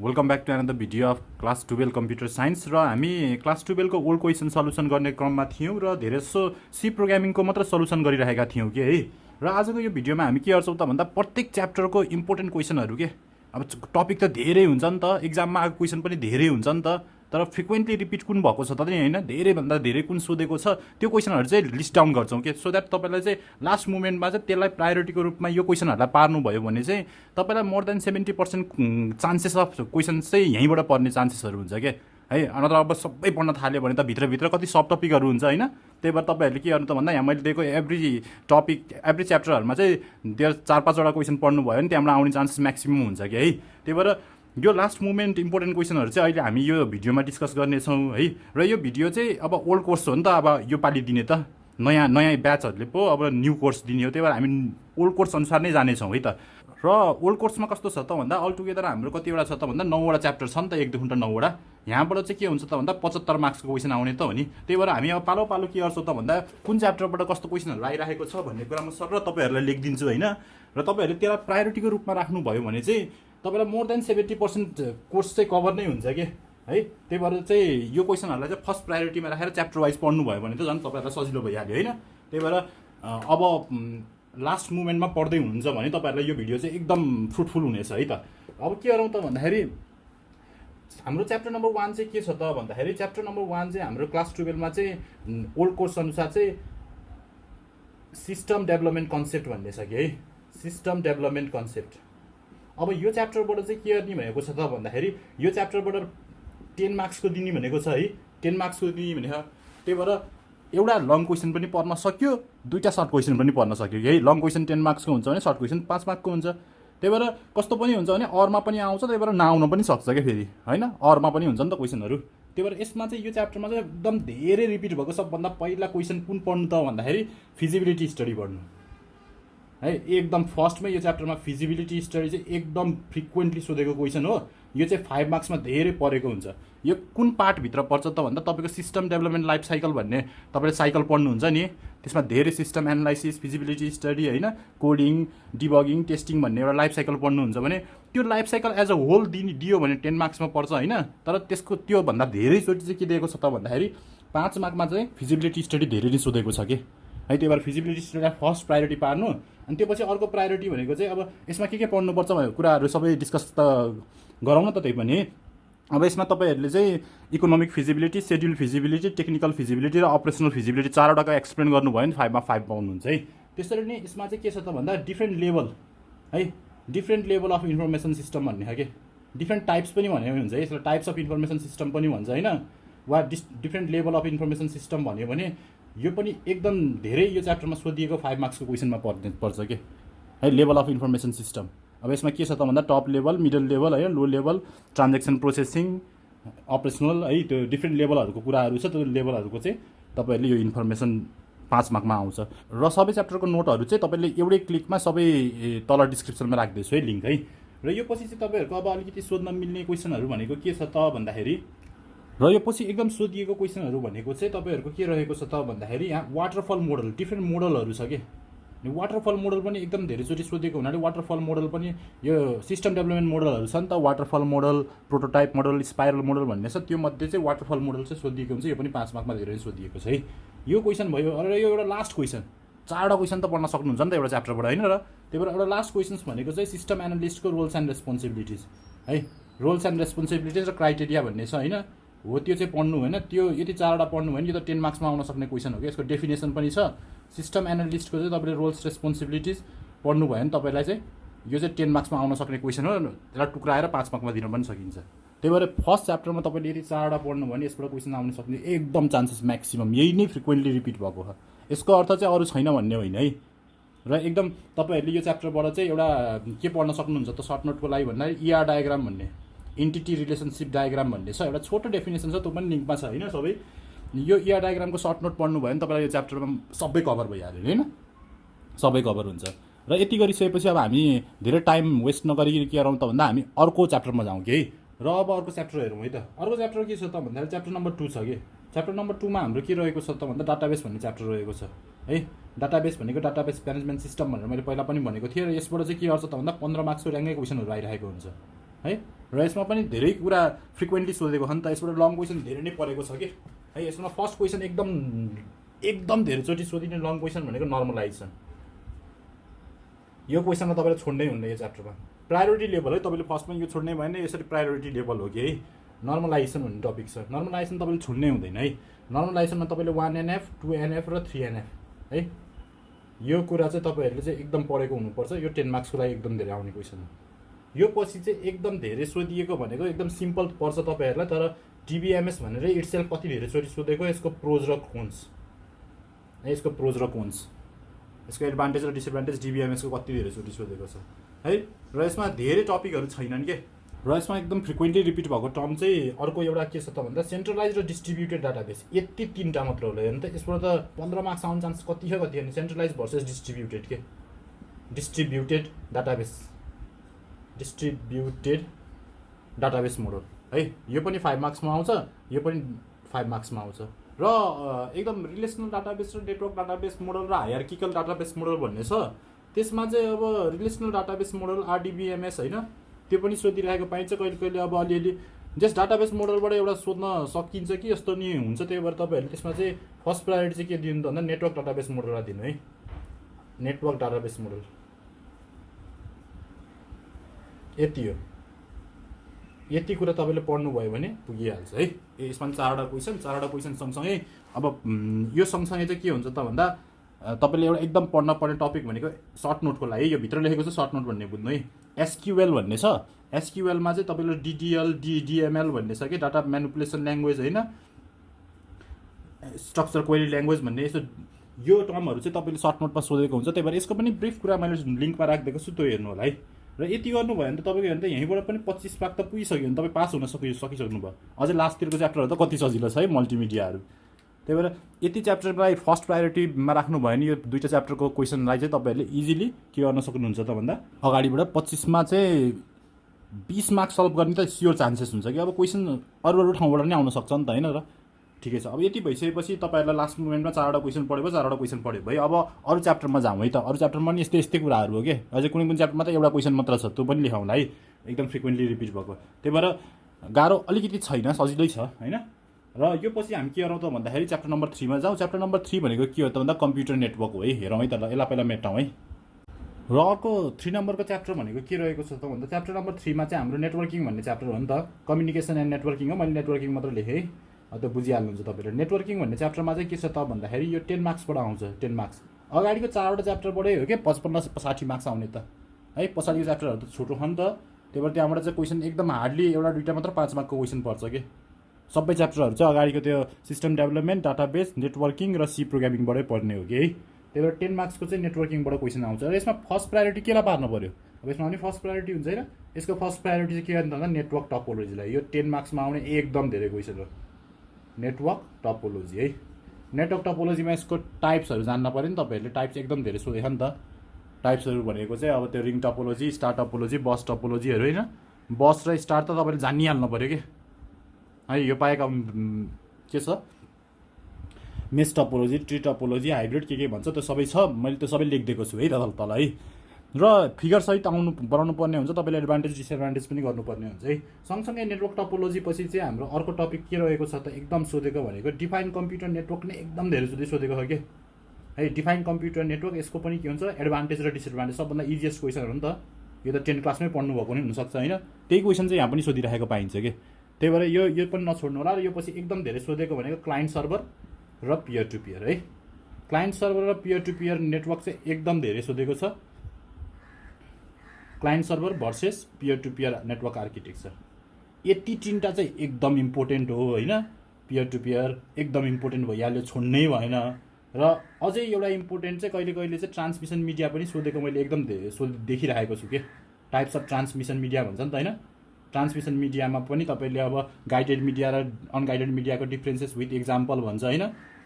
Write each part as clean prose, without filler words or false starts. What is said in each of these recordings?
Welcome back to another video of class 12 computer science र हामी class 12 को old question solution गर्ने क्रममा थियौँ र धेरैजसो सी प्रोग्रामिङको मात्र सल्युसन गरिरहेका थियौँ कि है। र आजको यो भिडियोमा हामी के गर्छौँ त भन्दा प्रत्येक च्याप्टरको इम्पोर्टेन्ट क्वेसनहरू के अब टपिक त धेरै हुन्छ नि त, एक्जाममा आएको क्वेसन पनि धेरै हुन्छ नि त, तर फ्रिक्वेन्टली रिपिट कुन भएको छ त नि होइन, धेरैभन्दा धेरै कुन सोधेको छ त्यो क्वेसनहरू चाहिँ लिस्ट डाउन गर्छौँ के, सो द्याट तपाईँलाई चाहिँ लास्ट मोमेन्टमा चाहिँ त्यसलाई प्रायोरिटीको रूपमा यो क्वेसनहरूलाई पार्नुभयो भने चाहिँ तपाईँलाई more than 70% chances of question चाहिँ यहीँबाट पर्ने चान्सेसहरू हुन्छ क्या है। नत्र अब सबै पढ्न थाल्यो भने त भित्रभित्र कति सब टपिकहरू हुन्छ होइन। त्यही भएर तपाईँहरूले के गर्नु त भन्दा यहाँ मैले दिएको एभ्री च्याप्टरहरूमा चाहिँ त्यो 4-5वटा क्वेसन पढ्नुभयो भने त्यहाँबाट आउने चान्सेस म्याक्सिमम् हुन्छ कि है। त्यही भएर यो लास्ट मोमेन्ट इम्पोर्टेन्ट क्वेसनहरू चाहिँ अहिले हामी यो भिडियोमा डिस्कस गर्नेछौँ है। र यो भिडियो चाहिँ अब ओल्ड कोर्स हो नि त, अब यो पालि दिने त नयाँ ब्याचहरूले पो अब न्यू कोर्स दिने हो, त्यही भएर हामी ओल्ड कोर्स अनुसार नै जानेछौँ है त। र ओल्ड कोर्समा कस्तो छ त भन्दा अल टुगेदर हाम्रो कतिवटा छ त भन्दा 9वटा च्याप्टर छ नि त, 1-2 9वटा। यहाँबाट चाहिँ के हुन्छ त भन्दा 75 मार्क्सको क्वेसन आउने त हो नि। त्यही भएर हामी अब पालो पालो के गर्छौँ त भन्दा कुन च्याप्टरबाट कस्तो क्वेसनहरू आइरहेको छ भन्ने कुरामा सर तपाईँहरूलाई लेखिदिन्छु होइन। र तपाईँहरूले त्यसलाई प्रायोरिटीको रूपमा राख्नुभयो भने चाहिँ तपाईँलाई मोर देन 70% कोर्स चाहिँ कभर नै हुन्छ कि है। त्यही भएर चाहिँ यो क्वेसनहरूलाई चाहिँ फर्स्ट प्रायोरिटीमा राखेर च्याप्टर वाइज पढ्नुभयो भने त झन् तपाईँहरूलाई सजिलो भइहाल्यो होइन। त्यही भएर अब लास्ट मोमेन्टमा पढ्दै हुनुहुन्छ भने तपाईँहरूलाई यो भिडियो चाहिँ एकदम फ्रुटफुल हुनेछ है त। अब के गरौँ त भन्दाखेरि हाम्रो च्याप्टर नम्बर 1 चाहिँ के छ त भन्दाखेरि च्याप्टर नम्बर 1 चाहिँ हाम्रो क्लास 12मा चाहिँ ओल्ड कोर्स अनुसार चाहिँ सिस्टम डेभलपमेन्ट कन्सेप्ट भन्ने छ कि है, सिस्टम डेभलपमेन्ट कन्सेप्ट। अब यो च्याप्टरबाट चाहिँ के गर्ने भनेको छ त भन्दाखेरि यो च्याप्टरबाट 10 मार्क्सको दिने भनेको छ है, 10 मार्क्सको दिने भनेको। त्यही भएर एउटा लङ क्वेसन पनि पढ्न सक्यो, दुईवटा सर्ट क्वेसन पनि पढ्न सक्यो है। लङ क्वेसन 10 मार्क्सको हुन्छ भने सर्ट क्वेसन 5 मार्क्सको हुन्छ। त्यही भएर कस्तो पनि हुन्छ भने अरमा पनि आउँछ, त्यही भएर नआउन पनि सक्छ क्या फेरि होइन, अरमा पनि हुन्छ नि त क्वेसनहरू। त्यही भएर यसमा चाहिँ यो च्याप्टरमा चाहिँ एकदम धेरै रिपिट भएको सबभन्दा पहिला क्वेसन कुन पढ्नु त भन्दाखेरि फिजिबिलिटी स्टडी पढ्नु है। एकदम फर्स्टमै यो च्याप्टरमा फिजिबिलिटी स्टडी चाहिँ एकदम फ्रिक्वेन्टली सोधेको क्वेसन हो। यो चाहिँ 5 मार्क्समा धेरै परेको हुन्छ। यो कुन पार्टभित्र पर्छ त भन्दा तपाईँको सिस्टम डेभलपमेन्ट लाइफ साइकल भन्ने तपाईँले साइकल पढ्नुहुन्छ नि, त्यसमा धेरै सिस्टम एनालाइसिस, फिजिबिलिटी स्टडी होइन, कोडिङ, डिबगिङ, टेस्टिङ भन्ने एउटा लाइफ साइकल पढ्नुहुन्छ भने त्यो life cycle as a whole दियो भने 10 मार्क्समा पर्छ होइन। तर त्यसको त्योभन्दा धेरैचोटि चाहिँ के दिएको छ त भन्दाखेरि 5 मार्कमा चाहिँ फिजिबिलिटी स्टडी धेरै नै सोधेको छ कि है। त्यही भएर फिजिबिलिटी स्टडीलाई फर्स्ट प्रायोरिटी पार्नु, अनि त्यसपछि अर्को प्रायोरिटी भनेको चाहिँ अब यसमा के पढ्नुपर्छ भनेको कुराहरू सबै डिस्कस त गरौँ न त। त्यही पनि अब यसमा तपाईँहरूले चाहिँ economic feasibility, schedule feasibility, technical feasibility र अपरेसनल फिजिबिलिटी 4वटाको एक्सप्लेन गर्नुभयो भने 5 मा 5 पाउनुहुन्छ है। त्यसरी नै यसमा चाहिँ के छ त भन्दा डिफ्रेन्ट लेभल है, different level of information system भन्ने हो कि, डिफ्रेन्ट टाइप्स पनि भन्यो हुन्छ है, यसलाई टाइप्स अफ इन्फर्मेसन सिस्टम पनि भन्छ होइन, वा different level of information system भन्यो भने यो पनि एकदम धेरै यो च्याप्टरमा सोधिएको 5 मार्क्सको क्वेसनमा पर्छ कि है, लेभल अफ इन्फर्मेसन सिस्टम। अब यसमा के छ त भन्दा टप लेभल, मिडल लेभल है, लो लेभल, ट्रान्जेक्सन प्रोसेसिङ, अपरेसनल है, त्यो डिफ्रेन्ट लेभलहरूको कुराहरू छ। त्यो लेभलहरूको चाहिँ तपाईँहरूले यो इन्फर्मेसन 5 मार्कमा आउँछ। र सबै च्याप्टरको नोटहरू चाहिँ तपाईँले एउटै क्लिकमा सबै तल डिस्क्रिप्सनमा राखिदिन्छु है लिङ्क है। र यो पछि चाहिँ तपाईँहरूको अब अलिकति सोध्न मिल्ने क्वेसनहरू भनेको के छ त भन्दाखेरि, र यो पछि एकदम सोधिएको क्वेसनहरू भनेको चाहिँ तपाईँहरूको के रहेको छ त भन्दाखेरि यहाँ वाटरफल मोडल, डिफ्रेन्ट मोडलहरू छ कि, वाटरफल मोडल पनि एकदम धेरैचोटि सोधेको हुनाले वाटरफल मोडल पनि यो सिस्टम डेभलपमेन्ट मोडलहरू छ नि त, waterfall model, prototype model, spiral model भन्ने छ। त्यो मध्ये चाहिँ वाटरफल मोडल चाहिँ सोधिएको हुन्छ, यो पनि 5 मार्कमा धेरै सोधिएको छ है। यो क्वेसन भयो। र यो एउटा लास्ट क्वेसन, 4वटा क्वेसन त पढ्न सक्नुहुन्छ नि त एउटा च्याप्टरबाट होइन। र त्यही भएर एउटा लास्ट क्वेसन्स भनेको चाहिँ सिस्टम एनालिस्टको रोल्स एन्ड रेस्पोन्सिबिलिटिज है, रोल्स एन्ड रेस्पोन्सिबिलिटिज र क्राइटेरिया भन्ने छ होइन, हो त्यो चाहिँ पढ्नु होइन। त्यो यदि 4वटा पढ्नु भयो भने यो त 10 मार्क्समा आउन सक्ने क्वेसन हो कि। यसको डेफिनेसन पनि छ। सिस्टम एनालिस्टको चाहिँ तपाईँले रोल्स रेस्पोन्सिबिलिटिज पढ्नु भयो भने तपाईँलाई चाहिँ यो चाहिँ 10 मार्क्समा आउन सक्ने क्वेसन हो, त्यसलाई टुक्राएर 5 मार्कमा दिन पनि सकिन्छ। त्यही भएर फर्स्ट च्याप्टरमा तपाईँले यदि 4वटा पढ्नु भयो भने यसबाट क्वेसन आउन सक्ने एकदम चान्सेस म्याक्सिमम, यही नै फ्रिक्वेन्टली रिपिट भएको हो। यसको अर्थ चाहिँ अरू छैन भन्ने होइन है। र एकदम तपाईँहरूले यो च्याप्टरबाट चाहिँ एउटा के पढ्न सक्नुहुन्छ त सर्ट नोटको लागि भन्दा ER डायग्राम भन्ने, इन्टिटी रिलेसनसिप डायग्राम भन्ने छ, एउटा छोटो डेफिनेसन छ, त्यो पनि लिङ्कमा छ होइन। सबै यो ER डायग्रामको सर्ट नोट पढ्नु भयो भने तपाईँलाई यो च्याप्टरमा सबै कभर भइहाल्यो होइन, सबै कभर हुन्छ। र यति गरिसकेपछि अब हामी धेरै टाइम वेस्ट नगरी के गरौँ त भन्दा हामी अर्को च्याप्टरमा जाउँ कि है। र अब अर्को च्याप्टर हेरौँ है त। अर्को च्याप्टर के छ त भन्दाखेरि च्याप्टर नम्बर 2 छ कि। च्याप्टर नम्बर 2 मा हाम्रो के रहेको छ त भन्दा डाटाबेस भन्ने च्याप्टर रहेको छ है। डाटाबेस भनेको डाटाबेस म्यानेजमेन्ट सिस्टम भनेर मैले पहिला पनि भनेको थिएँ। र यसबाट चाहिँ के गर्छ त भन्दा 15 मार्क्सको ऱ्याङ्कै क्वेसनहरू आइरहेको हुन्छ है। र यसमा पनि धेरै कुरा फ्रिक्वेन्टली सोधेको छ नि त, यसबाट लङ क्वेसन धेरै नै परेको छ कि है। यसमा फर्स्ट क्वेसन एकदम धेरैचोटि सोधिने लङ क्वेसन भनेको नर्मलाइजेसन। यो क्वेसनमा तपाईँले छोड्नै हुन्न यो च्याप्टरमा। प्रायोरिटी लेभल है, तपाईँले फर्स्टमा यो छोड्नै भएन, यसरी प्रायोरिटी लेभल हो कि है। नर्मलाइजेसन भन्ने टपिक छ, नर्मलाइजेसन तपाईँले छोड्नै हुँदैन है। नर्मलाइजेसनमा तपाईँले 1NF 2NF र 3NF है, यो कुरा चाहिँ तपाईँहरूले चाहिँ एकदम पढेको हुनुपर्छ। यो 10 मार्क्सको लागि एकदम धेरै आउने क्वेसन हो। यो पछि चाहिँ एकदम धेरै सोधिएको भनेको एकदम सिम्पल पर्छ तपाईँहरूलाई, तर DBMS भनेर इट्सेल्फ कति धेरैचोटि सोधेको, यसको प्रोज र कोन्स है, यसको प्रोज र कोन्स, यसको एडभान्टेज र डिसएडभान्टेज DBMS को कति धेरैचोटि सोधेको छ है। र यसमा धेरै टपिकहरू छैनन् के। र यसमा एकदम फ्रिक्वेन्टली रिपिट भएको टर्म चाहिँ अर्को एउटा के छ त भन्दा सेन्ट्रलाइज र डिस्ट्रिब्युटेड डाटाबेस। यति 3टा मात्र होला हेर्नु त, यसबाट त 15 मार्क्स आउने चान्स कति छ कति होइन। सेन्ट्रलाइज भर्सेस डिस्ट्रिब्युटेड के, डिस्ट्रिब्युटेड डाटाबेस मोडल है। यो पनि 5 मार्क्समा आउँछ, यो पनि 5 मार्क्समा आउँछ। र एकदम रिलेसनल डाटाबेस र नेटवर्क डाटाबेस मोडल र हायरार्किकल डाटाबेस मोडल भन्ने छ। त्यसमा चाहिँ अब रिलेसनल डाटाबेस मोडल RDBMS होइन, त्यो पनि सोधिरहेको पाइन्छ कहिले कहिले। अब अलिअलि जस्ट डाटाबेस मोडलबाट एउटा सोध्न सकिन्छ कि यस्तो नि हुन्छ। त्यही भएर तपाईँहरूले त्यसमा चाहिँ फर्स्ट प्रायोरिटी चाहिँ के दिनु त भन्दा नेटवर्क डाटाबेस मोडललाई दिनु है। नेटवर्क डाटाबेस मोडल यति हो। यति कुरा तपाईँले पढ्नुभयो भने पुगिहाल्छ है। यसमा 4वटा क्वेसन सँगसँगै अब यो सँगसँगै चाहिँ के हुन्छ त भन्दा तपाईँले एउटा एकदम पढ्न पर्ने टपिक भनेको सर्ट नोटको लागि यो भित्र लेखेको छ सर्ट नोट भन्ने बुझ्नु है। SQL भन्ने छ। SQLमा चाहिँ तपाईँले DDL DML भन्ने छ कि डाटा म्यानिपुलेसन ल्याङ्ग्वेज होइन, स्ट्रक्चर क्वेरी ल्याङ्ग्वेज भन्ने। यस्तो यो टर्महरू चाहिँ तपाईँले सर्ट नोटमा सोधेको हुन्छ। त्यही भएर यसको पनि ब्रिफ कुरा मैले लिङ्कमा राखिदिएको छु, त्यो हेर्नु होला है। र यति गर्नुभयो भने त तपाईँको हेर्नु त यहीँबाट पनि 25 मार्क त पुगिसक्यो भने तपाईँ पास हुन सकिसक्नुभयो। अझै लास्टतिरको च्याप्टरहरू त कति सजिलो छ है, मल्टिमिडियाहरू। त्यही भएर यति च्याप्टरलाई फर्स्ट प्रायोरिटीमा राख्नुभयो भने यो 2टा च्याप्टरको क्वेसनलाई चाहिँ तपाईँहरूले इजिली के गर्न सक्नुहुन्छ त भन्दा अगाडिबाट 25मा चाहिँ 20 मार्क्स सल्भ गर्ने त स्योर चान्सेस हुन्छ कि। अब क्वेसन अरू ठाउँबाट नै आउन सक्छ नि त होइन। र ठिकै छ। अब यति भइसकेपछि तपाईँहरूलाई लास्ट मोमेन्टमा 4वटा क्वेसन पढ्यो भयो, 4वटा क्वेसन पढ्यो भयो। अब अरू च्याप्टरमा जाउँ है त। अरू च्याप्टरमा पनि यस्तै कुराहरू हो कि, अझै कुनै च्याप्टरमा त एउटा क्वेसन मात्र छ, त्यो पनि लेखाउँला है, एकदम फ्रिक्वेन्टली रिपिट भएको। त्यही भएर गाह्रो अलिकति छैन, सजिलै छ होइन। र यो पछि हामी के गरौँ त भन्दाखेरि च्याप्टर नम्बर 3मा जाउँ। च्याप्टर नम्बर 3 भनेको के हो त भन्दा कम्प्युटर नेटवर्क हो है। हेरौँ है त, यसलाई पहिला मेटाउँ है। र अर्को 3 नम्बरको च्याप्टर भनेको के रहेको छ त भन्दा च्याप्टर नम्बर 3मा चाहिँ हाम्रो नेटवर्किङ भन्ने च्याप्टर हो नि त। कम्युनिकेसन एन्ड नेटवर्किङ हो, मैले नेटवर्किङ मात्र लेखेँ है, त्यो बुझिहाल्नुहुन्छ तपाईँले। नेटवर्किङ भन्ने च्याप्टरमा चाहिँ के छ त भन्दाखेरि यो 10 मार्क्सबाट आउँछ। 10 मार्क्स अगाडिको 4वटा च्याप्टरबाटै हो कि 55-60 मार्क्स आउने त है। पछाडिको च्याप्टरहरू त छोटो छ नि त, त्यही भएर त्यहाँबाट चाहिँ क्वेसन एकदम हार्डली एउटा 2टा मात्र 5 मार्कको क्वेसन पर्छ कि। सबै च्याप्टरहरू चाहिँ अगाडिको त्यो सिस्टम डेभलपमेन्ट, डाटाबेस, नेटवर्किङ र C प्रोग्रामिङबाटै पढ्ने हो कि है। त्यही भएर 10 मार्क्सको चाहिँ नेटवर्किङबाट क्वेसन आउँछ। र यसमा फर्स्ट प्रायोरिटी केलाई पार्नु पऱ्यो? अब यसमा पनि फर्स्ट प्रायोरिटी हुन्छ होइन। यसको फर्स्ट प्रायोरिटी चाहिँ के गर्नु भन्दा नेटवर्क टपोलोजीलाई। यो 10 मार्क्समा आउने एकदम धेरै क्वेसन हो, नेटवर्क टपोलोजी है। नेटवर्क टपोलोजीमा यसको टाइप्सहरू जान्न पऱ्यो नि तपाईँहरूले। टाइप्स एकदम धेरै सोधेको नि त। टाइप्सहरू भनेको चाहिँ अब त्यो रिङ टपोलोजी, स्टार टपोलोजी, बस टपोलोजीहरू होइन। बस र स्टार त तपाईँले जानिहाल्नु पऱ्यो कि है। यो पाएका के छ मेस टपोलोजी, ट्री टपोलोजी, हाइब्रिड के भन्छ त्यो सबै छ। मैले त्यो सबै लेखिदिएको छु है तल है। र फिगर सहित बनाउनु पर्ने हुन्छ, तपाईँले एडभान्टेज डिसएडभान्टेज पनि गर्नुपर्ने हुन्छ है। सँगसँगै नेटवर्क टपोलोजी पछि चाहिँ हाम्रो अर्को टपिक के रहेको छ त एकदम सोधेको भनेको डिफाइन कम्प्युटर नेटवर्क नै एकदम धेरै सोधेको हो कि है। डिफाइन कम्प्युटर नेटवर्क यसको पनि के हुन्छ एडभान्टेज र डिसएडभान्टेज सबभन्दा इजिएस्ट क्वेसन हो नि त। यो त 10 क्लासमै पढ्नुभएको पनि हुनसक्छ होइन। त्यही क्वेसन चाहिँ यहाँ पनि सोधिरहेको पाइन्छ कि। त्यही भएर यो पनि नछोड्नु होला। र यो पछि एकदम धेरै सोधेको भनेको क्लाइन्ट सर्भर र पियर टु पियर है। क्लाइन्ट सर्भर र पियर टु पियर नेटवर्क चाहिँ एकदम धेरै सोधेको छ। Client server versus peer to peer network architecture, यति 3टा चाहिँ एकदम इम्पोर्टेन्ट हो होइन। पियर टु पियर एकदम इम्पोर्टेन्ट भइहाल्यो, छोड्नै भएन। र अझै एउटा इम्पोर्टेन्ट चाहिँ कहिले कहिले चाहिँ ट्रान्समिसन मिडिया पनि सोधेको मैले एकदम देखिरहेको छु कि। टाइप्स अफ ट्रान्समिसन मिडिया भन्छ नि त होइन। ट्रान्समिसन मिडियामा पनि तपाईँले अब गाइडेड मिडिया र अनगाइडेड मिडियाको डिफ्रेन्सेस विथ एक्जाम्पल भन्छ होइन।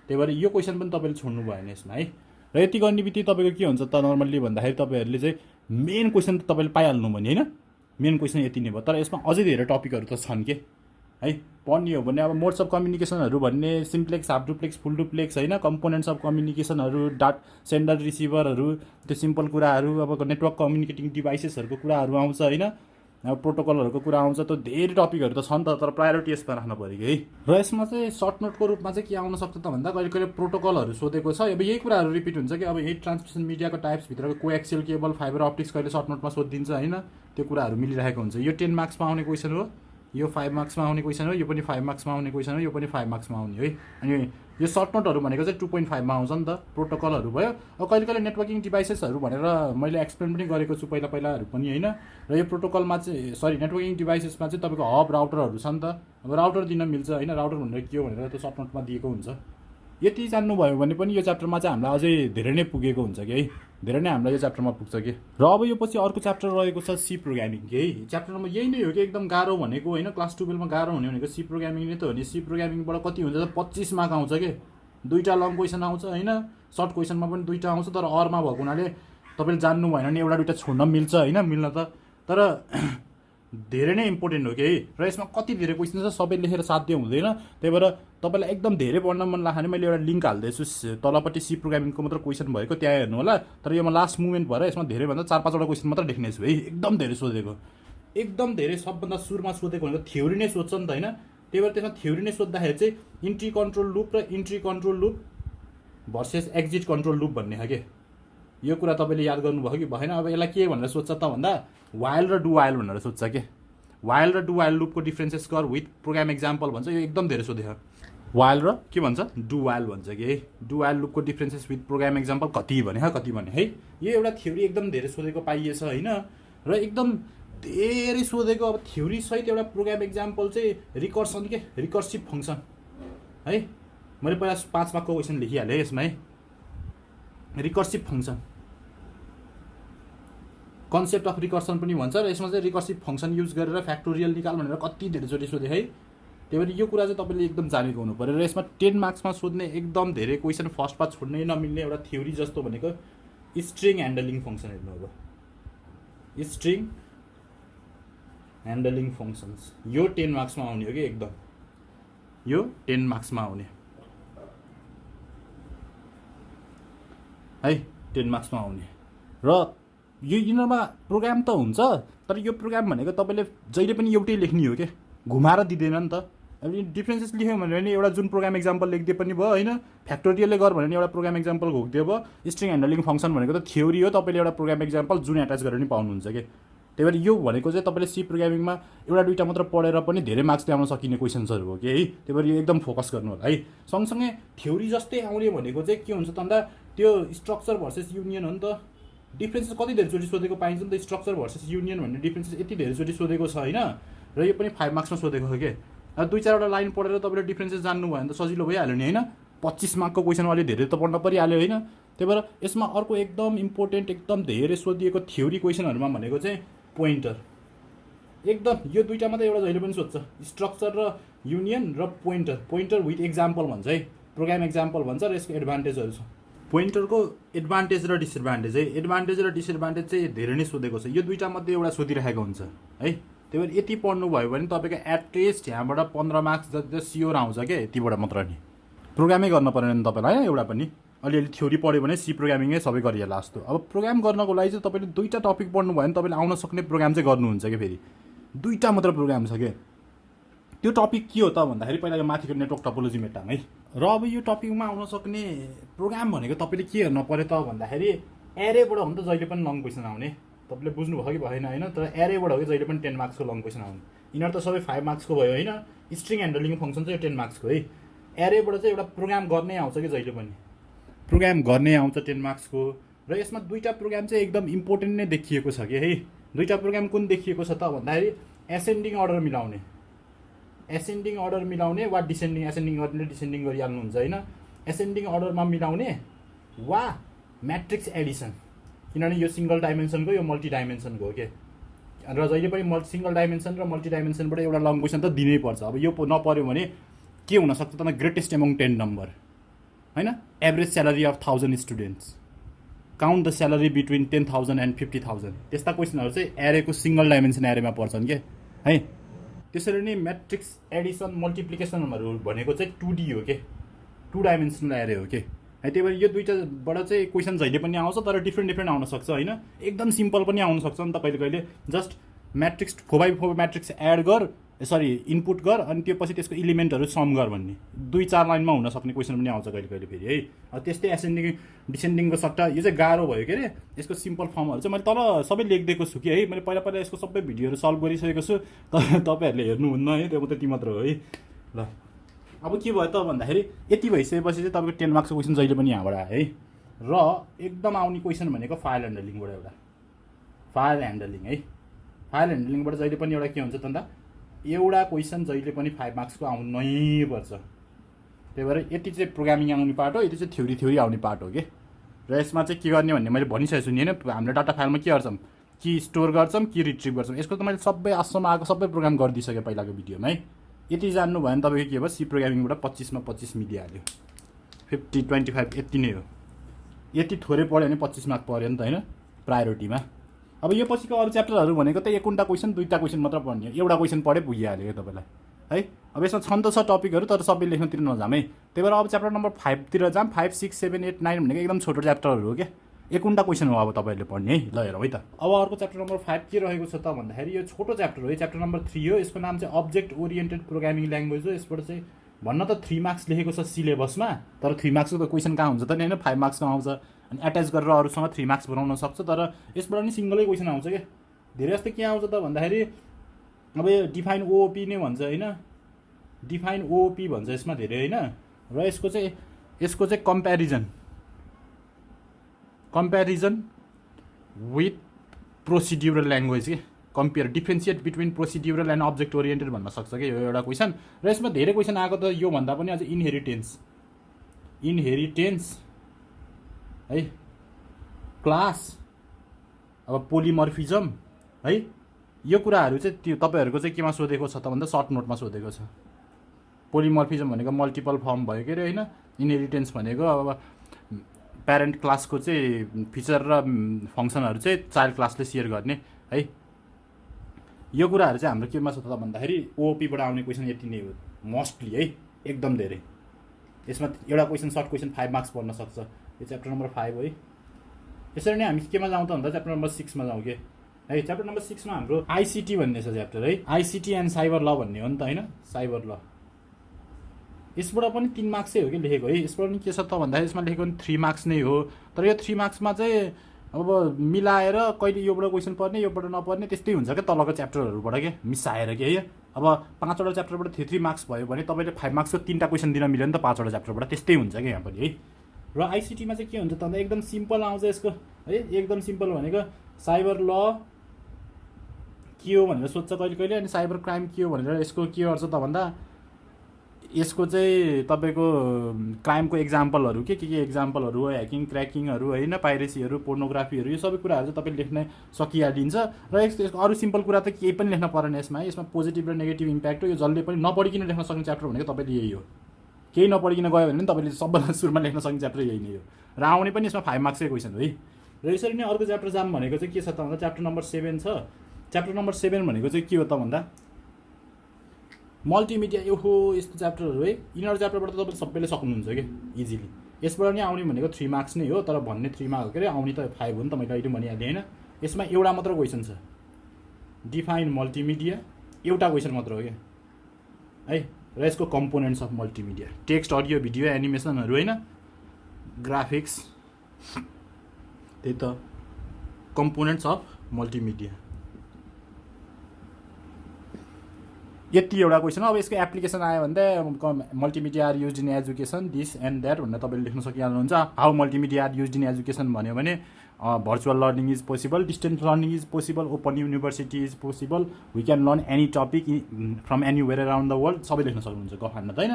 त्यही भएर यो क्वेसन पनि तपाईँले छोड्नु भएन यसमा है। र यति गर्ने बित्तिकै तपाईँको के हुन्छ त नर्मल्ली भन्दाखेरि तपाईँहरूले चाहिँ मेन क्वेसन त तपाईँले पाइहाल्नु भने होइन। मेन क्वेसन यति नै भयो। तर यसमा अझै धेरै टपिकहरू त छन् के है। पढ्ने हो भने अब मोड्स अफ कम्युनिकेसनहरू भन्ने, सिम्प्लेक्स, हाफ डुप्लेक्स, फुल डुप्लेक्स होइन, कम्पोनेन्ट्स अफ कम्युनिकेसनहरू, सेन्डर रिसिभरहरू, त्यो सिम्पल कुराहरू, अब नेटवर्क कम्युनिकेटिङ डिभाइसेसहरूको कुराहरू आउँछ होइन। अब प्रोटोकलहरूको कुरा आउँछ त धेरै टपिकहरू त छ नि त, तर प्रायोरिटी यसमा राख्नु पऱ्यो कि है। र यसमा चाहिँ सर्ट नोटको रूपमा चाहिँ के आउन सक्छ त भन्दा कहिले कहिले प्रोटोकलहरू सोधेको छ। अब यही कुराहरू रिपिट हुन्छ कि अब यही ट्रान्समिसन मिडियाको टाइप्सभित्रको कोएक्सियल केबल, फाइबर अप्टिक्स कहिले सर्ट नोटमा सोधिदिन्छ होइन, त्यो कुराहरू मिलिरहेको हुन्छ। यो 10 मार्क्समा आउने क्वेसन हो, यो 5 मार्क्समा आउने क्वेसन हो, यो पनि 5 मार्क्समा आउने क्वेसन हो, यो पनि 5 मार्क्समा आउने है। अनि यो सर्ट नोटहरू भनेको चाहिँ 2.5 मा आउँछ नि त, प्रोटोकलहरू भयो। अब कहिले कहिले नेटवर्किङ डिभाइसेसहरू भनेर मैले एक्सप्लेन पनि गरेको छु पहिलाहरू पनि होइन। र यो प्रोटोकलमा चाहिँ नेटवर्किङ डिभाइसेसमा चाहिँ तपाईँको हब राउटरहरू छ नि त। अब राउटर दिन मिल्छ होइन, राउटर भनेर के हो भनेर त्यो सर्ट नोटमा दिएको हुन्छ। यति जान्नुभयो भने पनि यो च्याप्टरमा चाहिँ हामीलाई अझै धेरै नै पुगेको हुन्छ कि है, धेरै नै हामीलाई यो च्याप्टरमा पुग्छ कि। र अब यो पछि अर्को च्याप्टर रहेको छ सी प्रोग्रामिङ कि है। च्याप्टर नम्बर यही नै हो कि एकदम गाह्रो भनेको होइन, क्लास 12मा गाह्रो हुने भनेको सी प्रोग्रामिङ नै त हो नि। सी प्रोग्रामिङबाट कति हुन्छ त 25 मार्क आउँछ कि, 2टा लङ क्वेसन आउँछ होइन, सर्ट क्वेसनमा पनि 2टा आउँछ। तर अरमा भएको हुनाले तपाईँले जान्नु भएन भने एउटा 2टा छोड्न मिल्छ होइन, मिल्न त, तर धेरै नै इम्पोर्टेन्ट हो कि है। र यसमा कति धेरै क्वेसन छ सबै लेखेर साध्य हुँदैन, त्यही भएर तपाईँलाई एकदम धेरै पढ्न मन लाग्यो भने मैले एउटा लिङ्क हालिदिएछु तलपट्टि सी प्रोग्रामिङको मात्र क्वेसन भएको, त्यहाँ हेर्नु होला। तर योमा लास्ट मुभमेन्ट भएर यसमा धेरैभन्दा 4-5वटा क्वेसन मात्र लेख्नेछु है, एकदम धेरै सोधेको, एकदम धेरै। सबभन्दा सुरुमा सोधेको भनेको थ्योरी नै सोध्छ नि त होइन, त्यही भएर त्यसमा थ्योरी नै सोद्धाखेरि चाहिँ इन्ट्री कन्ट्रोल लुप र entry control loop versus exit control loop भन्ने हो कि। यो कुरा तपाईँले याद गर्नुभयो कि भएन। अब यसलाई के भनेर सोध्छ त भन्दा वाइल र डु वाइल भनेर सोध्छ कि। वाइल र डु वाइल लुपको डिफ्रेन्सेस गर विथ प्रोग्राम एक्जाम्पल भन्छ, यो एकदम धेरै सोधेको। वाइल र के भन्छ, डु वाइल भन्छ कि है। डु वाइल लुपको डिफ्रेन्सेस विथ प्रोग्राम एक्जाम्पल कति भने है। यो एउटा थ्योरी एकदम धेरै सोधेको पाइएछ होइन, र एकदम धेरै सोधेको। अब थ्योरी सहित एउटा प्रोग्राम एक्जाम्पल चाहिँ रिकर्सन के, रिकर्सिभ फङ्सन है। मैले पहिला 5 मार्कको क्वेसन लेखिहालेँ यसमा है। Recursive function, concept of recursion पनि भन्छ, र यसमा चाहिँ रिकर्सिभ फङ्सन युज गरेर फ्याक्टोरियल निकाल भनेर कति धेरैचोटि सोधे है। त्यही भएर यो कुरा चाहिँ तपाईँले एकदम जानेको हुनु पऱ्यो। र यसमा 10 मार्क्समा सोध्ने एकदम धेरै क्वेसन फर्स्टमा छोड्नै नमिल्ने एउटा थ्योरी जस्तो भनेको स्ट्रिङ ह्यान्डलिङ फङ्सन हेर्नु। अब स्ट्रिङ ह्यान्डलिङ फङ्सन्स यो 10 मार्क्समा आउने हो कि एकदम, यो 10 मार्क्समा आउने है, 10 मार्क्समा आउने। र यो यिनीहरूमा प्रोग्राम त हुन्छ, तर यो प्रोग्राम भनेको तपाईँले जहिले पनि एउटै लेख्ने हो कि, घुमाएर दिँदैन नि त। अब डिफ्रेन्सेस लेख्यो भने एउटा जुन प्रोग्राम एक्जाम्पल लेखिदिए पनि भयो होइन, फ्याक्टोरियलले गर भने एउटा प्रोग्राम एक्जाम्पल घोकिदियो भयो। स्ट्रिङ ह्यान्डलिङ फङ्सन भनेको त थ्योरी हो, तपाईँले एउटा प्रोग्राम एक्जाम्पल जुन एट्याच गरेर पनि पाउनुहुन्छ कि। त्यही भएर यो भनेको चाहिँ तपाईँले सी प्रोग्रामिङमा एउटा 2टा मात्र पढेर पनि धेरै मार्क्स ल्याउन सकिने क्वेसन्सहरू हो कि है। त्यही भएर यो एकदम फोकस गर्नु होला है। सँगसँगै थ्योरी जस्तै आउने भनेको चाहिँ के हुन्छ त भन्दा त्यो स्ट्रक्चर भर्सेस युनियन हो नि त। डिफ्रेन्सेस कति धेरैचोटि सोधेको पाइन्छ नि त, स्ट्रक्चर भर्सेस युनियन भन्ने डिफ्रेन्सेस यति धेरैचोटि सोधेको छ होइन। र यो पनि 5 मार्क्समा सोधेको हो कि। 2-4वटा लाइन पढेर तपाईँले डिफ्रेन्सेस जान्नुभयो भने त सजिलो भइहाल्यो नि होइन। 25 मार्कको क्वेसन अलि धेरै त पढ्न परिहाल्यो होइन। त्यही भएर यसमा अर्को एकदम इम्पोर्टेन्ट एकदम धेरै सोधिएको थ्योरी क्वेसनहरूमा भनेको चाहिँ पोइन्टर। एकदम यो 2टा मात्रै एउटा जहिले पनि सोध्छ, स्ट्रक्चर र युनियन र पोइन्टर। पोइन्टर विथ एक्जाम्पल भन्छ है, प्रोग्राम एक्जाम्पल भन्छ। र यसको एडभान्टेजहरू छ। पोइन्टरको एडभान्टेज र डिसएडभान्टेज है, एडभान्टेज र डिसएडभान्टेज चाहिँ धेरै नै सोधेको छ। यो 2टा मध्ये एउटा सोधिरहेको हुन्छ है। त्यही भएर यति पढ्नुभयो भने तपाईँको एटलिस्ट यहाँबाट 15 मार्क्स जति स्योर आउँछ क्या, यतिबाट मात्र नि। प्रोग्रामै गर्न परेन नि तपाईँलाई होइन, एउटा पनि अलिअलि थ्योरी पढ्यो भने सी प्रोग्रामिङै सबै गरिएला जस्तो। अब प्रोग्राम गर्नको लागि चाहिँ तपाईँले 2टा टपिक पढ्नुभयो भने तपाईँले आउन सक्ने प्रोग्राम चाहिँ गर्नुहुन्छ कि। फेरि 2टा मात्र प्रोग्राम छ कि। त्यो टपिक के हो त भन्दाखेरि पहिला यो माथिको नेटवर्क टपोलोजी मेटाम है। र अब यो टपिकमा आउन सक्ने प्रोग्राम भनेको तपाईँले के हेर्न पऱ्यो त भन्दाखेरि एरेबाट हो नि त जहिले पनि लङ क्वेसन आउने। तपाईँले बुझ्नुभयो कि भएन होइन, तर एरेबाट हो कि जहिले पनि 10 मार्क्सको लङ क्वेसन आउने। यिनीहरू त सबै 5 मार्क्सको भयो होइन। स्ट्रिङ ह्यान्डलिङ फङ्सन चाहिँ 10 मार्क्सको है। एरेबाट चाहिँ एउटा प्रोग्राम गर्नै आउँछ कि जहिले पनि, प्रोग्राम गर्नै आउँछ 10 मार्क्सको। र यसमा 2टा प्रोग्राम चाहिँ एकदम इम्पोर्टेन्ट नै देखिएको छ कि है। 2टा प्रोग्राम कुन देखिएको छ त भन्दाखेरि एसेन्डिङ अर्डर मिलाउने, एसेन्डिङ अर्डर मिलाउने वा डिसेन्डिङ, एसेन्डिङ अर्डरले डिसेन्डिङ गरिहाल्नुहुन्छ होइन। एसेन्डिङ अर्डरमा मिलाउने वा म्याट्रिक्स एडिसन, किनभने यो सिङ्गल डाइमेन्सनको यो मल्टी डाइमेन्सनको हो कि। र जहिले पनि सिङ्गल डाइमेन्सन र मल्टी डाइमेन्सनबाट एउटा लङ क्वेसन त दिनै पर्छ। अब यो नपऱ्यो भने के हुनसक्छ त, ग्रेटेस्ट एमङ 10 नम्बर होइन। Average salary of 1000 students, count the salary between 10,000 and 50,000, त्यस्ता क्वेसनहरू चाहिँ एरेको सिङ्गल डाइमेन्सन एरेमा पर्छन् के है। त्यसरी नै म्याट्रिक्स एडिसन मल्टिप्लिकेसनहरू भनेको चाहिँ 2D हो कि, 2 डाइमेन्सनल एरे हो कि है। त्यही भएर यो 2टाबाट चाहिँ क्वेसन जहिले पनि आउँछ, तर डिफ्रेन्ट आउन सक्छ होइन। एकदम सिम्पल पनि आउन सक्छ नि त कहिले कहिले। Just matrix 4x4 matrix add गर, सरी इनपुट गर, अनि त्यो पछि त्यसको इलिमेन्टहरू सम गर भन्ने 2-4 लाइनमा हुन सक्ने क्वेसन पनि आउँछ कहिले कहिले फेरि है। त्यस्तै एसेन्डिङ डिसेन्डिङको सट्टा यो चाहिँ गाह्रो भयो के अरे। यसको सिम्पल फर्महरू चाहिँ मैले तल सबै लेखिदिएको छु कि है, मैले पहिला पहिला यसको सबै भिडियोहरू सल्भ गरिसकेको छु, तपाईँहरूले हेर्नुहुन्न है, त्यो त्यति मात्र हो है। ल अब के भयो त भन्दाखेरि यति भइसकेपछि चाहिँ तपाईँको 10 मार्क्सको क्वेसन जहिले पनि यहाँबाट आयो है। र एकदम आउने क्वेसन भनेको फाइल ह्यान्डलिङबाट एउटा फाइल ह्यान्डलिङ है। फाइल ह्यान्डलिङबाट जहिले पनि एउटा के हुन्छ त भन्दा एउटा क्वेसन जहिले पनि 5 मार्क्सको आउनै पर्छ। त्यही भएर यति चाहिँ प्रोग्रामिङ आउने पार्ट हो, यति चाहिँ थ्योरी आउने पार्ट हो कि। र यसमा चाहिँ के गर्ने भन्ने मैले भनिसकेको छु नि होइन। हामीले डाटा फाइलमा के गर्छौँ, कि स्टोर गर्छौँ कि रिट्रिभ गर्छौँ। यसको त मैले सबै आजसम्म आएको सबै प्रोग्राम गरिदिइसकेँ पहिलाको भिडियोमा है। यति जान्नु भयो भने तपाईँको के भयो, सी प्रोग्रामिङबाट 25मा 25 मिलिहाल्यो। 50, 25 यति नै हो। यति थोरै पढ्यो भने 25 मार्क पऱ्यो नि त होइन प्रायोरिटीमा। अब यो पछिको अरू च्याप्टरहरू भनेको त 1 क्वेसन 2 क्वेसन मात्र पढ्ने, एउटा क्वेसन पढे पुगिहाल्यो तपाईँलाई है। अब यसमा छन् त छ टपिकहरू, तर सबै लेख्नतिर नजाम है। त्यही भएर अब च्याप्टर नम्बर 5 तिर जाम। 5, 6, 7, 8, 9 भनेको एकदम छोटो च्याप्टरहरू हो क्या। 1 क्वेसन हो अब तपाईँहरूले पढ्ने है। ल हेरौँ है त। अब अर्को च्याप्टर नम्बर 5 के रहेको छ त भन्दाखेरि यो छोटो च्याप्टर हो, यो च्याप्टर नम्बर 3 हो। यसको नाम चाहिँ अब्जेक्ट ओरिएन्टेड प्रोग्रामिङ ल्याङ्ग्वेज हो। यसबाट चाहिँ भन्न त 3 मार्क्स लेखेको छ सिलेबसमा, तर 3 मार्क्सको त क्वेसन कहाँ हुन्छ त नि होइन, 5 मार्क्सको आउँछ। अनि एट्याच गरेर अरूसँग 3 मार्क्स बनाउन सक्छ, तर यसबाट पनि सिङ्गलै क्वेसन आउँछ क्या। धेरै जस्तो के आउँछ त भन्दाखेरि अब यो डिफाइन ओओपी नै भन्छ होइन, डिफाइन ओओपी भन्छ यसमा धेरै होइन। र यसको चाहिँ कम्पेरिजन विथ प्रोसिड्युरल ल्याङ्ग्वेज के, compare differentiate between procedural and object oriented भन्न सक्छ कि यो एउटा क्वेसन। र यसमा धेरै क्वेसन आएको त योभन्दा पनि अझ इनहेरिटेन्स है, क्लास, अब पोलिमर्फिजम है, यो कुराहरू चाहिँ त्यो तपाईँहरूको चाहिँ केमा सोधेको छ त भन्दा सर्ट नोटमा सोधेको छ। पोलिमर्फिजम भनेको मल्टिपल फर्म भयो के अरे होइन। इनहेरिटेन्स भनेको अब प्यारेन्ट क्लासको चाहिँ फिचर र फङ्सनहरू चाहिँ चाइल्ड क्लासले सेयर गर्ने है। यो कुराहरू चाहिँ हाम्रो केमा छ त भन्दाखेरि ओओपीबाट आउने क्वेसन यति नै हो मोस्टली है, एकदम धेरै। यसमा एउटा क्वेसन सर्ट क्वेसन 5 मार्क्स पर्न सक्छ। यो च्याप्टर नम्बर 5 हो है। यसरी नै हामी केमा जाउँ त भन्दा च्याप्टर नम्बर 6 मा जाउँ के है। च्याप्टर नम्बर 6 मा हाम्रो आइसिटी भन्ने छ च्याप्टर है। आइसिटी एन्ड साइबर ल भन्ने हो नि त होइन, साइबर ल। यसबाट पनि 3 मार्क्सै हो कि लेखेको है। यसबाट पनि के छ त भन्दाखेरि यसमा लेखेको पनि 3 मार्क्स नै हो, तर यो 3 मार्क्समा चाहिँ अब मिलाएर कहिले योबाट क्वेसन पर्ने योबाट नपर्ने त्यस्तै हुन्छ क्या तलको च्याप्टरहरूबाट के मिसाएर के है। अब 5वटा च्याप्टरबाट 3 मार्क्स भयो भने तपाईँले 5 मार्क्सको 3टा क्वेसन दिन मिल्यो नि त 5वटा च्याप्टरबाट, त्यस्तै हुन्छ क्या यहाँ पनि है। र आइसिटीमा चाहिँ के हुन्छ त भन्दा एकदम सिम्पल आउँछ यसको है। एकदम सिम्पल भनेको साइबर ल के हो भनेर सोध्छ कहिले कहिले, अनि साइबर क्राइम के हो भनेर यसको के गर्छ त भन्दा यसको चाहिँ तपाईँको क्राइमको एक्जाम्पलहरू के एक्जाम्पलहरू हो, ह्याकिङ क्र्याकिङहरू होइन, पाइरेसीहरू, पोर्नोग्राफीहरू, यो सबै कुराहरू चाहिँ तपाईँले लेख्न सकिहालिन्छ। र यसको अरू सिम्पल कुरा त केही पनि लेख्न परेन यसमा। यसमा पोजिटिभ र नेगेटिभ इम्प्याक्ट हो। यो जसले पनि नपढिकन लेख्न सक्ने च्याप्टर भनेको तपाईँले यही हो। केही नपढिकन गयो भने तपाईँले सबभन्दा सुरुमा लेख्न सक्ने च्याप्टर यही नै हो। र आउने पनि यसमा 5 मार्क्सकै क्वेसन हो है। र यसरी नै अर्को च्याप्टर जाम भनेको चाहिँ के छ त भन्दा च्याप्टर नम्बर 7 छ। च्याप्टर नम्बर 7 भनेको चाहिँ के हो त भन्दा मल्टिमिडिया। ओहो यस्तो च्याप्टरहरू है। यिनीहरू च्याप्टरबाट त तपाईँले सबैले सक्नुहुन्छ कि इजिली। यसबाट नि आउने भनेको 3 मार्क्स नै हो, तर भन्ने 3 मा हो के अरे, आउने त 5 हो नि त, मैले अहिले भनिहालेँ होइन। यसमा एउटा मात्र क्वेसन छ, डिफाइन मल्टिमिडिया, एउटा क्वेसन मात्र हो क्या है। र यसको components of multimedia, text, audio, video, एनिमेसनहरू होइन, ग्राफिक्स, त्यही त कम्पोनेन्ट्स अफ मल्टिमिडिया। यति एउटा क्वेसन हो। अब यसको एप्लिकेसन आयो भने multimedia are use in education this and that भनेर तपाईँले लेख्न सकिहाल्नुहुन्छ। How multimedia are use in education भन्यो भने virtual learning is possible, distance learning is possible, open university is possible, we can learn any topic from anywhere around the world, सबै लेख्न सक्नुहुन्छ गफानमा त होइन।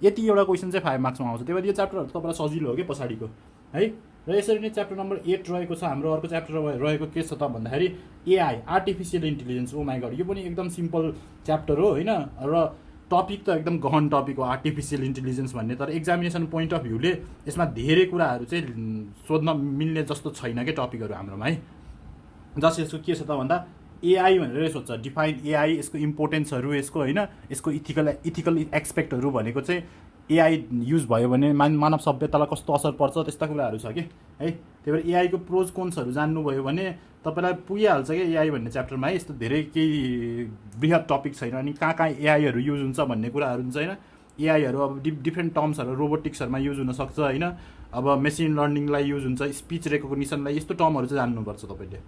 यति एउटा क्वेसन चाहिँ 5 मार्क्समा आउँछ। त्यही भएर यो च्याप्टरहरू तपाईँलाई सजिलो हो कि पछाडिको है। र यसरी नै च्याप्टर नम्बर 8 रहेको छ हाम्रो। अर्को च्याप्टर रहेको के छ त भन्दाखेरि AI, artificial intelligence. Oh my God, यो पनि एकदम सिम्पल च्याप्टर हो होइन। र टपिक त एकदम गहन टपिक हो आर्टिफिसियल इन्टेलिजेन्स भन्ने, तर एक्जामिनेसन पोइन्ट अफ भ्यूले यसमा धेरै कुराहरू चाहिँ सोध्न मिल्ने जस्तो छैन क्या टपिकहरू हाम्रोमा है। जस यसको के छ त भन्दा एआई भनेर सोध्छ, डिफाइन एआई, यसको इम्पोर्टेन्सहरू, यसको होइन, यसको इथिकल एक्सपेक्टहरू भनेको चाहिँ एआई युज भयो भने मानव सभ्यतालाई कस्तो असर पर्छ त्यस्ता कुराहरू छ कि है। त्यही भएर एआईको प्रोज कोन्सहरू जान्नुभयो भने तपाईँलाई पुगिहाल्छ कि एआई भन्ने च्याप्टरमा है। यस्तो धेरै केही बृहत टपिक छैन, अनि कहाँ कहाँ एआईहरू युज हुन्छ भन्ने कुराहरू हुन्छ होइन। एआईहरू अब डिफ्रेन्ट टर्म्सहरू रोबोटिक्सहरूमा युज हुनसक्छ होइन। अब मेसिन लर्निङलाई युज हुन्छ, स्पिच रेकग्निसनलाई, यस्तो टर्महरू चाहिँ जान्नुपर्छ तपाईँले।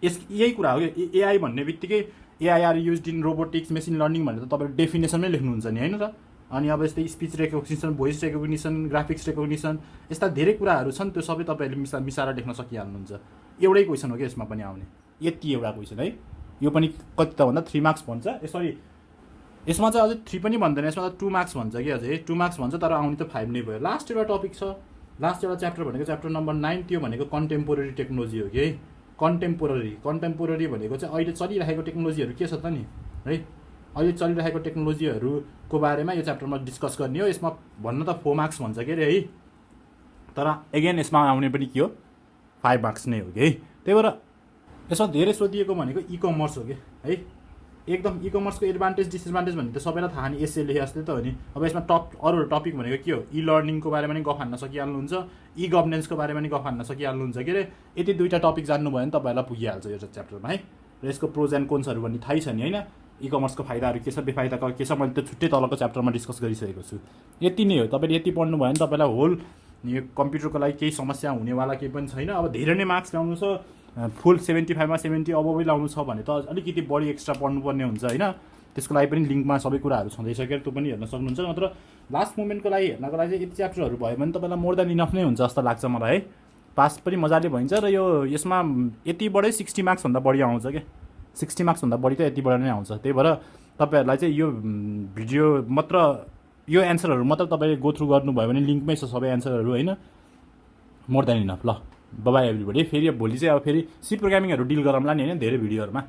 यही कुरा हो कि एआई भन्ने बित्तिकै AI are use in robotics machine learning भनेर त तपाईँले डेफिनेसनमै लेख्नुहुन्छ नि होइन त। अनि अब यस्तै speech recognition, voice recognition, graphics recognition, यस्ता धेरै कुराहरू छन्, त्यो सबै तपाईँहरूले मिसाएर लेख्न सकिहाल्नुहुन्छ। एउटै क्वेसन हो कि यसमा पनि आउने, यति एउटा क्वेसन है। यो पनि कति त भन्दा 3 मार्क्स भन्छ, सरी यसमा चाहिँ अझै 3 पनि भन्दैन, यसमा त 2 मार्क्स भन्छ कि अझै 2 मार्क्स भन्छ, तर आउने त 5 नै भयो। लास्ट एउटा टपिक छ, लास्ट एउटा च्याप्टर भनेको च्याप्टर नम्बर 9, त्यो भनेको कन्टेम्पोरेरी टेक्नोलोजी हो कि है। कन्टेम्पोरेरी भनेको चाहिँ अहिले चलिरहेको टेक्नोलोजीहरू के छ त नि है। अहिले चलिरहेको टेक्नोलोजीहरूको बारेमा यो च्याप्टरमा डिस्कस गर्ने हो। यसमा भन्न त 4 मार्क्स भन्छ के अरे है, तर एगेन यसमा आउने पनि के हो 5 मार्क्स नै हो कि है। त्यही भएर यसमा धेरै सोधिएको भनेको इकमर्स हो कि है। एकदम इकमर्सको एडभान्टेज डिसएडभान्टेज भन्ने त सबैलाई थाहा नि, एसए लेखे जस्तै त हो नि। अब यसमा अरू टपिक भनेको के हो, इ लर्निङको बारेमा नि गफ हान्न सकिहाल्नुहुन्छ, इ गभर्नेन्सको बारेमा नि गफ हान्न सकिहाल्नुहुन्छ के अरे। यति दुईवटा टपिक जान्नुभयो भने तपाईँहरूलाई पुगिहाल्छ यो च्याप्टरमा है। र यसको प्रोज एन्ड कोन्सहरू भन्ने थाहै छ नि होइन। इ कमर्सको फाइदाहरू के छ, बेफाइदा के छ, मैले त छुट्टै तलको च्याप्टरमा डिस्कस गरिसकेको छु। यति नै हो, तपाईँले यति पढ्नु भयो भने तपाईँलाई होल यो कम्प्युटरको लागि केही समस्या हुनेवाला केही पनि छैन। अब धेरै नै मार्क्स ल्याउनु छ, फुल 75मा 70 अबबै लाउनु छ भने त अलिकति बढी एक्स्ट्रा पढ्नुपर्ने हुन्छ होइन। त्यसको लागि पनि लिङ्कमा सबै कुराहरू छँदैछ के, त्यो पनि हेर्न सक्नुहुन्छ। नत्र लास्ट मोमेन्टको लागि हेर्नको लागि चाहिँ यति च्याप्टरहरू भयो भने तपाईँलाई मोर देन इनफ नै हुन्छ जस्तो लाग्छ मलाई है। पास पनि मजाले भइन्छ र यो यसमा यतिबाटै 60 मार्क्सभन्दा बढी आउँछ क्या, 60 मार्क्सभन्दा बढी त यतिबाट नै आउँछ। त्यही भएर तपाईँहरूलाई चाहिँ यो भिडियो मात्र, यो एन्सरहरू मात्र तपाईँले गो थ्रु गर्नुभयो भने लिङ्कमै छ सबै एन्सरहरू होइन। More than enough. ल बाई एभ्रीबडी। फेरि भोलि चाहिँ अब फेरि सी प्रोग्रामिङहरू डिल गरौँला नि होइन धेरै भिडियोहरूमा।